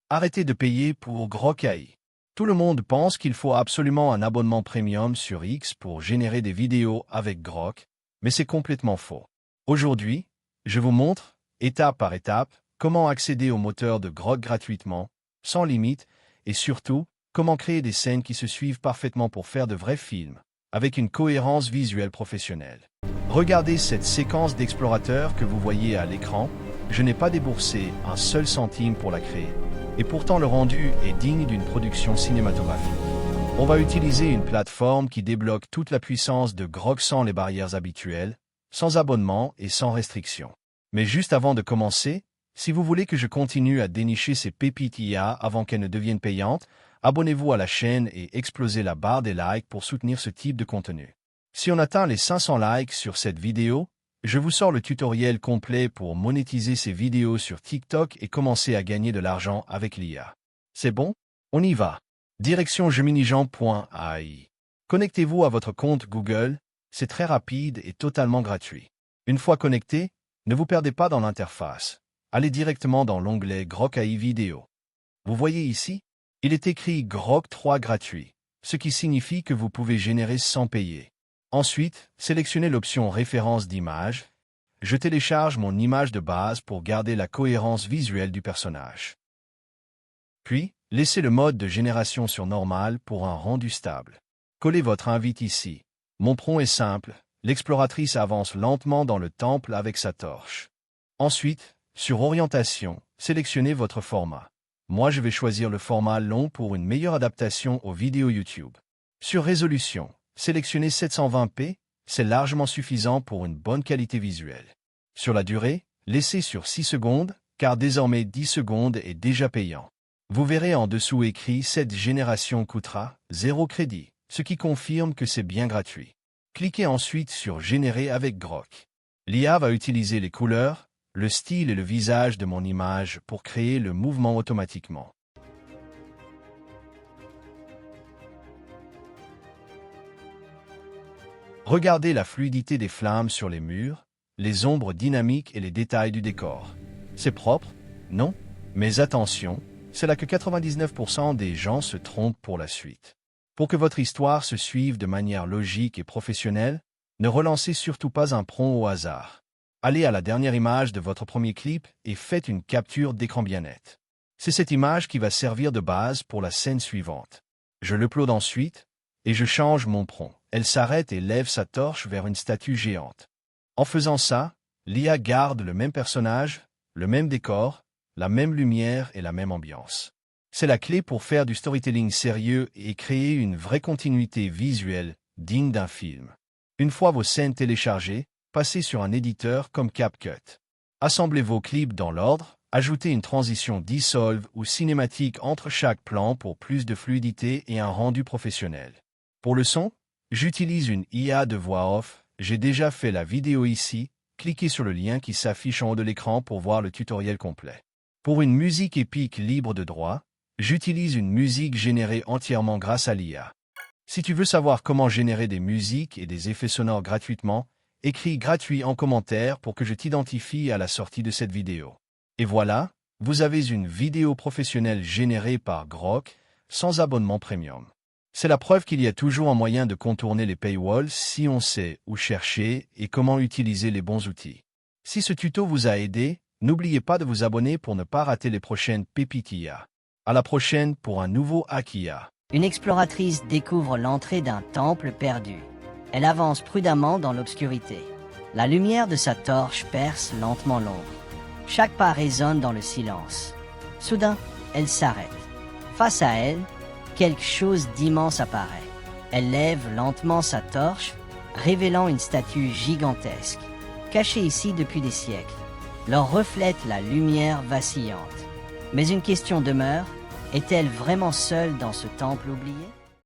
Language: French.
Arrêtez de payer pour Grok AI. Tout le monde pense qu'il faut absolument un abonnement premium sur X pour générer des vidéos avec Grok, mais c'est complètement faux. Aujourd'hui, je vous montre, étape par étape, comment accéder au moteur de Grok gratuitement, sans limite, et surtout, comment créer des scènes qui se suivent parfaitement pour faire de vrais films, avec une cohérence visuelle professionnelle. Regardez cette séquence d'explorateur que vous voyez à l'écran. Je n'ai pas déboursé un seul centime pour la créer. Et pourtant le rendu est digne d'une production cinématographique. On va utiliser une plateforme qui débloque toute la puissance de Grok sans les barrières habituelles, sans abonnement et sans restriction. Mais juste avant de commencer, si vous voulez que je continue à dénicher ces pépites IA avant qu'elles ne deviennent payantes, abonnez-vous à la chaîne et explosez la barre des likes pour soutenir ce type de contenu. Si on atteint les 500 likes sur cette vidéo, je vous sors le tutoriel complet pour monétiser ces vidéos sur TikTok et commencer à gagner de l'argent avec l'IA. C'est bon? On y va. Direction geminijean.ai. Connectez-vous à votre compte Google, c'est très rapide et totalement gratuit. Une fois connecté, ne vous perdez pas dans l'interface. Allez directement dans l'onglet Grok AI Vidéo. Vous voyez ici, il est écrit Grok 3 gratuit, ce qui signifie que vous pouvez générer sans payer. Ensuite, sélectionnez l'option référence d'image. Je télécharge mon image de base pour garder la cohérence visuelle du personnage. Puis, laissez le mode de génération sur normal pour un rendu stable. Collez votre invite ici. Mon prompt est simple, l'exploratrice avance lentement dans le temple avec sa torche. Ensuite, sur orientation, sélectionnez votre format. Moi je vais choisir le format long pour une meilleure adaptation aux vidéos YouTube. Sur résolution, sélectionnez 720p, c'est largement suffisant pour une bonne qualité visuelle. Sur la durée, laissez sur 6 secondes, car désormais 10 secondes est déjà payant. Vous verrez en dessous écrit « Cette génération coûtera 0 crédit », ce qui confirme que c'est bien gratuit. Cliquez ensuite sur « Générer avec Grok ». L'IA va utiliser les couleurs, le style et le visage de mon image pour créer le mouvement automatiquement. Regardez la fluidité des flammes sur les murs, les ombres dynamiques et les détails du décor. C'est propre? Non? Mais attention, c'est là que 99% des gens se trompent pour la suite. Pour que votre histoire se suive de manière logique et professionnelle, ne relancez surtout pas un prompt au hasard. Allez à la dernière image de votre premier clip et faites une capture d'écran bien nette. C'est cette image qui va servir de base pour la scène suivante. Je l'upload ensuite, et je change mon prompt. Elle s'arrête et lève sa torche vers une statue géante. En faisant ça, l'IA garde le même personnage, le même décor, la même lumière et la même ambiance. C'est la clé pour faire du storytelling sérieux et créer une vraie continuité visuelle digne d'un film. Une fois vos scènes téléchargées, passez sur un éditeur comme CapCut. Assemblez vos clips dans l'ordre, ajoutez une transition dissolve ou cinématique entre chaque plan pour plus de fluidité et un rendu professionnel. Pour le son, j'utilise une IA de voix off. J'ai déjà fait la vidéo ici. Cliquez sur le lien qui s'affiche en haut de l'écran pour voir le tutoriel complet. Pour une musique épique libre de droit, j'utilise une musique générée entièrement grâce à l'IA. Si tu veux savoir comment générer des musiques et des effets sonores gratuitement, écris gratuit en commentaire pour que je t'identifie à la sortie de cette vidéo. Et voilà, vous avez une vidéo professionnelle générée par Grok, sans abonnement premium. C'est la preuve qu'il y a toujours un moyen de contourner les paywalls si on sait où chercher et comment utiliser les bons outils. Si ce tuto vous a aidé, n'oubliez pas de vous abonner pour ne pas rater les prochaines pépites IA. À la prochaine pour un nouveau Hack IA. Une exploratrice découvre l'entrée d'un temple perdu. Elle avance prudemment dans l'obscurité. La lumière de sa torche perce lentement l'ombre. Chaque pas résonne dans le silence. Soudain, elle s'arrête. Face à elle, quelque chose d'immense apparaît. Elle lève lentement sa torche, révélant une statue gigantesque, cachée ici depuis des siècles. Leur reflète la lumière vacillante. Mais une question demeure, est-elle vraiment seule dans ce temple oublié ?